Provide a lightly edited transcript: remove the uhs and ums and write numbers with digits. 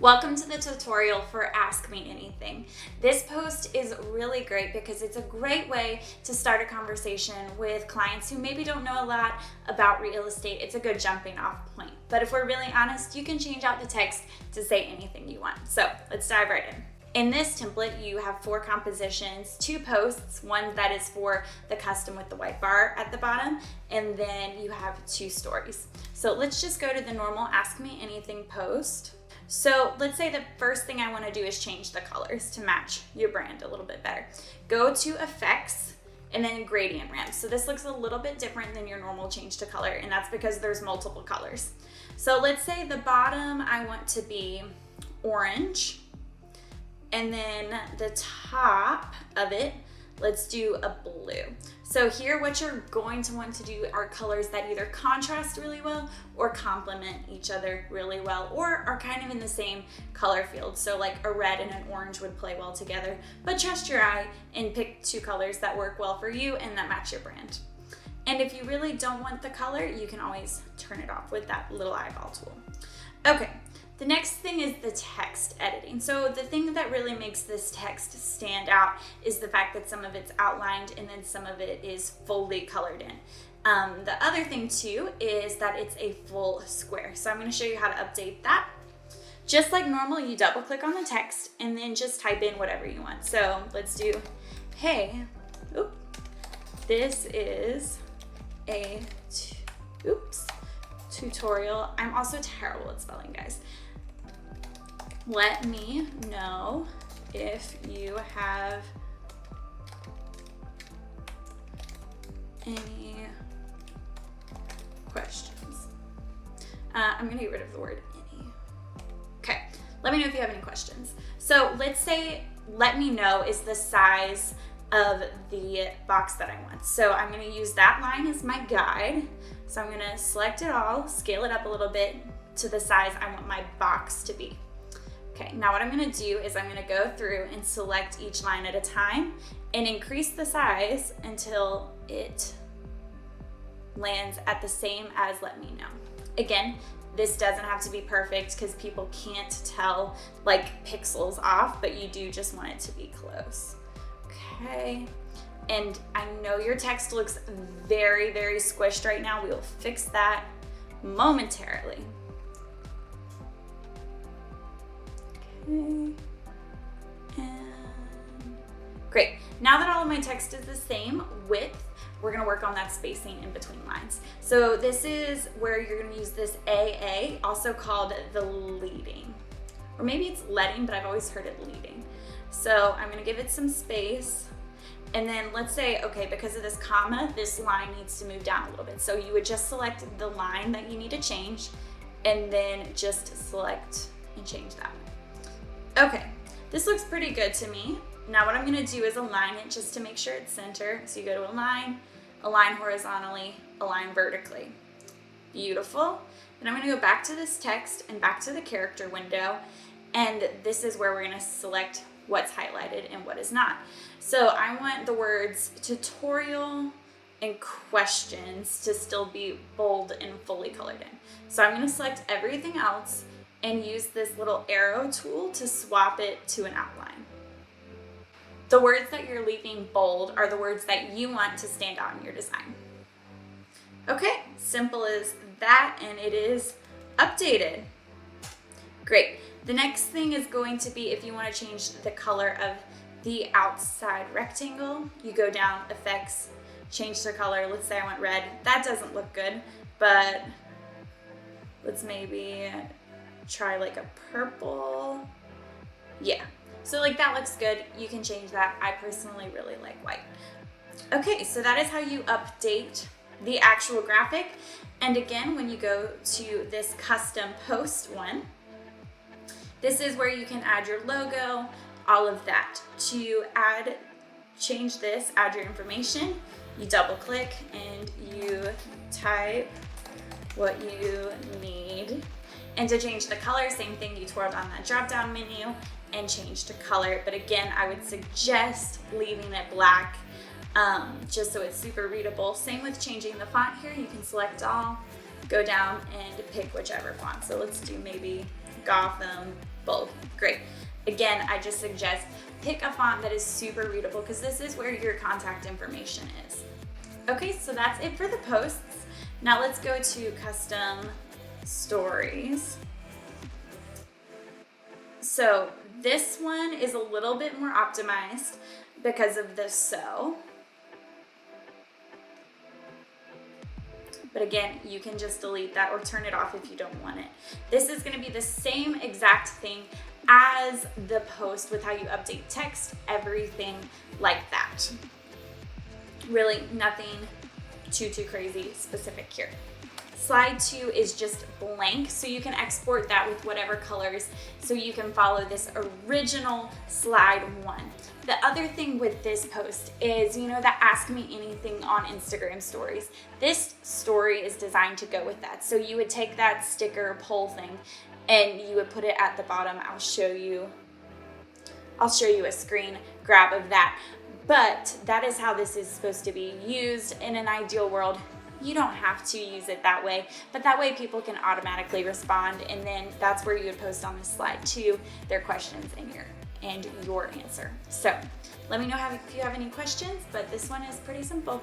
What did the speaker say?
Welcome to the tutorial for Ask Me Anything. This post is really great because it's a great way to start a conversation with clients who maybe don't know a lot about real estate. It's a good jumping off point. But if we're really honest, you can change out the text to say anything you want. So let's dive right in. In this template, you have 4 compositions, 2 posts, one that is for the custom with the white bar at the bottom, and then you have 2 stories. So let's just go to the normal Ask Me Anything post. So let's say the first thing I want to do is change the colors to match your brand a little bit better. Go to Effects and then Gradient Ramp. So this looks a little bit different than your normal change to color, and that's because there's multiple colors. So let's say the bottom I want to be orange, and then the top of it, let's do a blue. So here what you're going to want to do are colors that either contrast really well or complement each other really well, or are kind of in the same color field. So like a red and an orange would play well together, but trust your eye and pick 2 colors that work well for you and that match your brand. And if you really don't want the color, you can always turn it off with that little eyeball tool. Okay. The next thing is the text editing. So the thing that really makes this text stand out is the fact that some of it's outlined and then some of it is fully colored in. The other thing too is that it's a full square. So I'm going to show you how to update that. Just like normal, you double click on the text and then just type in whatever you want. So let's do, hey, this is a tutorial. I'm also terrible at spelling, guys. Let me know if you have any questions. I'm gonna get rid of the word any. Okay, let me know if you have any questions. So let's say let me know is the size of the box that I want. So I'm gonna use that line as my guide. So I'm gonna select it all, scale it up a little bit to the size I want my box to be. Okay, now what I'm gonna do is I'm gonna go through and select each line at a time and increase the size until it lands at the same as let me know. Again, this doesn't have to be perfect because people can't tell like pixels off, but you do just want it to be close. Okay, and I know your text looks very, very squished right now. We will fix that momentarily. And great. Now that all of my text is the same width, we're gonna work on that spacing in between lines. So this is where you're gonna use this AA, also called the leading. Or maybe it's letting, but I've always heard it leading. So I'm gonna give it some space. And then let's say, okay, because of this comma, this line needs to move down a little bit. So you would just select the line that you need to change and then just select and change that. Okay, this looks pretty good to me. Now what I'm gonna do is align it just to make sure it's center. So you go to align horizontally, align vertically. Beautiful. Then I'm gonna go back to this text and back to the character window. And this is where we're gonna select what's highlighted and what is not. So I want the words tutorial and questions to still be bold and fully colored in. So I'm gonna select everything else and use this little arrow tool to swap it to an outline. The words that you're leaving bold are the words that you want to stand out in your design. Okay, simple as that, and it is updated. Great. The next thing is going to be if you want to change the color of the outside rectangle, you go down, Effects, change the color. Let's say I want red. That doesn't look good, but let's maybe try like a purple. Yeah, so like that looks good. You can change that. I personally really like white. Okay, so that is how you update the actual graphic. And again, when you go to this custom post one, this is where you can add your logo, all of that. To change this, add your information, you double click and you type what you need. And to change the color, same thing, you twirl down that drop down menu and change to color. But again, I would suggest leaving it black just so it's super readable. Same with changing the font here. You can select all, go down and pick whichever font. So let's do maybe Gotham Bold. Great. Again, I just suggest pick a font that is super readable because this is where your contact information is. Okay, so that's it for the posts. Now let's go to custom stories. So this one is a little bit more optimized because of the so. But again, you can just delete that or turn it off if you don't want it. This is going to be the same exact thing as the post with how you update text, everything like that. Really nothing too crazy specific here. Slide 2 is just blank, so you can export that with whatever colors so you can follow this original slide 1. The other thing with this post is, that ask me anything on Instagram stories. This story is designed to go with that. So you would take that sticker poll thing and you would put it at the bottom. I'll show you a screen grab of that. But that is how this is supposed to be used. In an ideal world, you don't have to use it that way, but that way people can automatically respond, and then that's where you would post on this slide too, their questions and your answer. So let me know if you have any questions, but this one is pretty simple.